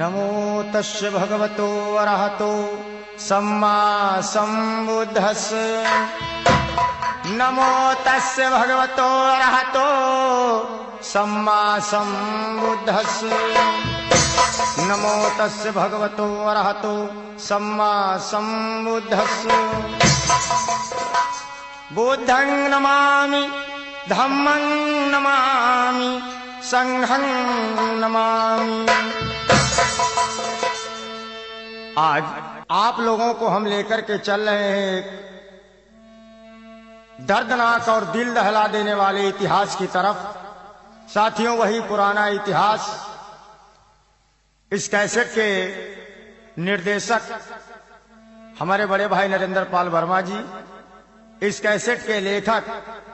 नमो तस्य भगवतो अरहतो सम्मा सम्बुद्धस्स। नमो तस्य भगवतो अरहतो सम्मा सम्बुद्धस्स। नमो तस्य भगवतो अरहतो सम्मा सम्बुद्धस्स। बुद्धं नमामि धम्मं नमामि संघं नमामि। आज आप लोगों को हम लेकर के चल रहे हैं एक दर्दनाक और दिल दहला देने वाले इतिहास की तरफ। साथियों, वही पुराना इतिहास। इस कैसेट के निर्देशक हमारे बड़े भाई नरेंद्र पाल वर्मा जी, इस कैसेट के लेखक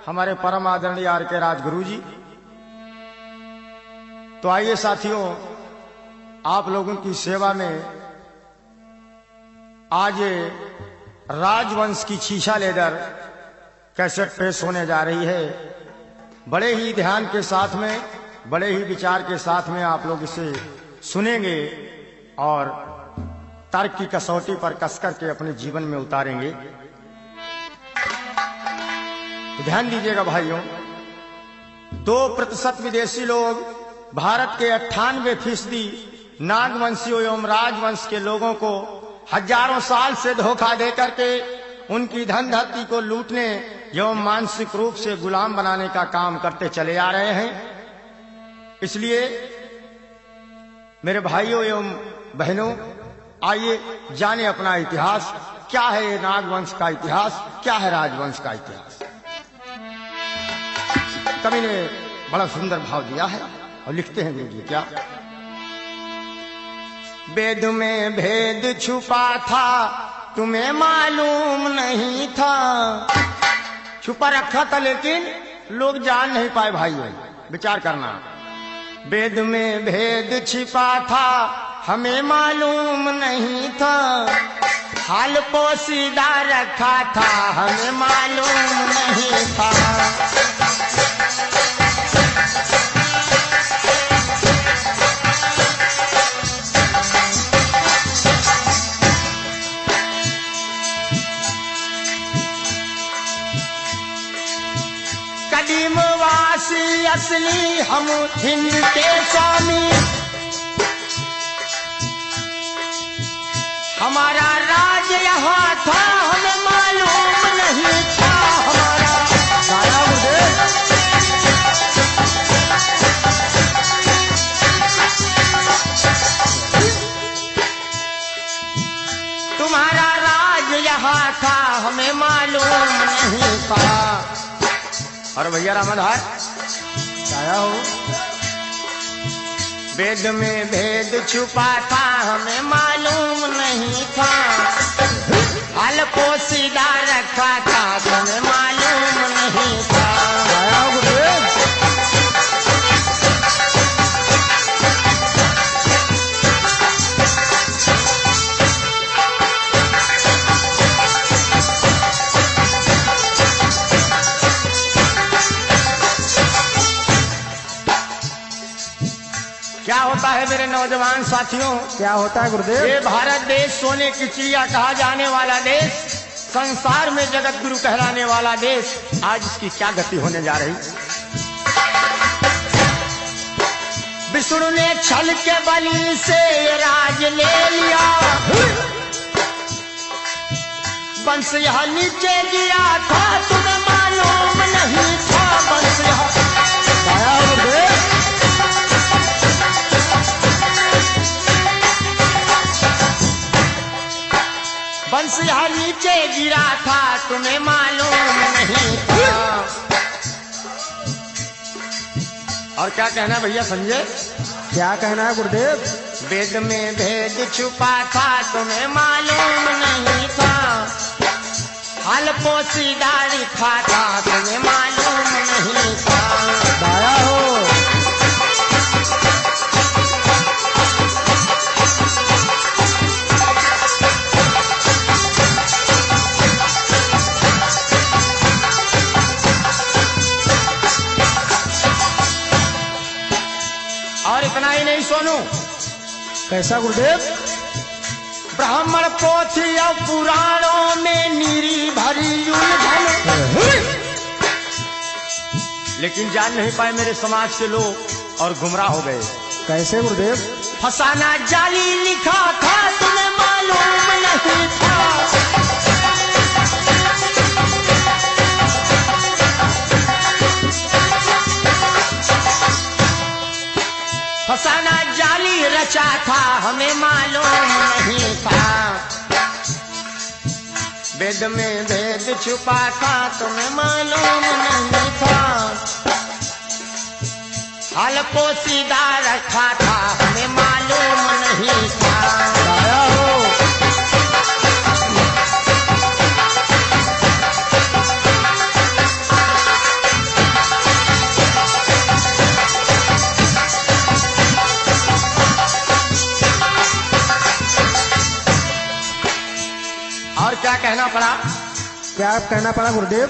हमारे परम आदरणीय आर के राजगुरु जी। तो आइए साथियों, आप लोगों की सेवा में आज राजवंश की छीछा लेदर कैसेट पेश होने जा रही है। बड़े ही ध्यान के साथ में, बड़े ही विचार के साथ में आप लोग इसे सुनेंगे और तर्क की कसौटी पर कसकर के अपने जीवन में उतारेंगे। ध्यान दीजिएगा भाइयों, 2% विदेशी लोग भारत के 98% नागवंशियों एवं राजवंश के लोगों को हजारों साल से धोखा देकर के उनकी धन धरती को लूटने एवं मानसिक रूप से गुलाम बनाने का काम करते चले आ रहे हैं। इसलिए मेरे भाइयों एवं बहनों, आइए जाने अपना इतिहास। क्या है ये नागवंश का इतिहास, क्या है राजवंश का इतिहास। कवि ने बड़ा सुंदर भाव दिया है और लिखते हैं गुरु जी क्या। वेद में भेद छुपा था तुम्हें मालूम नहीं था। छुपा रखा था लेकिन लोग जान नहीं पाए। भाइयों विचार करना, वेद में भेद छिपा था हमें मालूम नहीं था। हाल पोशीदा रखा था हमें मालूम नहीं था। कदीमवासी असली हम हिंद के स्वामी। हमारा राज यहाँ था हमें मालूम नहीं था। हमारा तुम्हारा राज यहाँ था हमें मालूम नहीं था। और भैया रामन है क्या हो। वेद में भेद छुपा था हमें मालूम नहीं था। हाल पोशीदा रखा था हमें मालूम नहीं था। क्या होता है मेरे नौजवान साथियों, क्या होता है गुरुदेव। ये भारत देश सोने की चिड़िया कहा जाने वाला देश, संसार में जगत गुरु कहलाने वाला देश, आज इसकी क्या गति होने जा रही। विष्णु ने छल के बलि से राज ले लिया। वंश यह नीचे गिरा था तुम्हें मालूम नहीं था। वंश यह वंश यहाँ नीचे गिरा था तुम्हें मालूम नहीं था। और क्या कहना है भैया संजय, क्या कहना है गुरुदेव। वेद में भेद छुपा था तुम्हें मालूम नहीं था। हाल पोशीदा लिखा था तुम्हें मालूम नहीं था। दाया हो कैसा गुरुदेव? ब्राह्मण पोथी और पुराणों में नीरी भरी उलझन, लेकिन जान नहीं पाए मेरे समाज के लोग और गुमराह हो गए। कैसे गुरुदेव? फसाना जाली लिखा था तुम्हें मालूम नहीं था, फसाना जाली रचा था हमें मालूम नहीं था, वेद में भेद छुपा था तुम्हें मालूम नहीं था, हाल पोसीदा रखा था हमें मालूम नहीं था। दाया हो। और क्या कहना पड़ा? क्या कहना पड़ा गुरुदेव?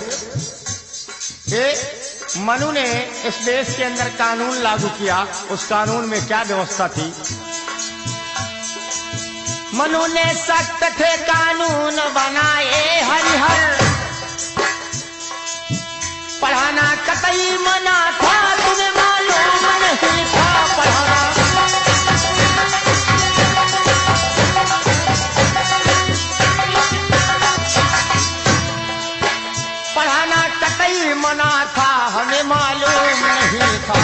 कि मनु ने इस देश के अंदर कानून लागू किया, उस कानून में क्या व्यवस्था थी? मनु ने सख्त थे कानून बनाए हरिहर, पढ़ाना कतई मना था तुम्हें मालूम नहीं था, पढ़ाना पढ़ाना कतई मना था हमें मालूम नहीं था,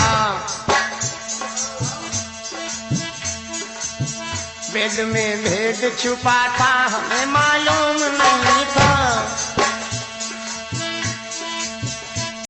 वेद में भेद छुपा था हमें मालूम नहीं था,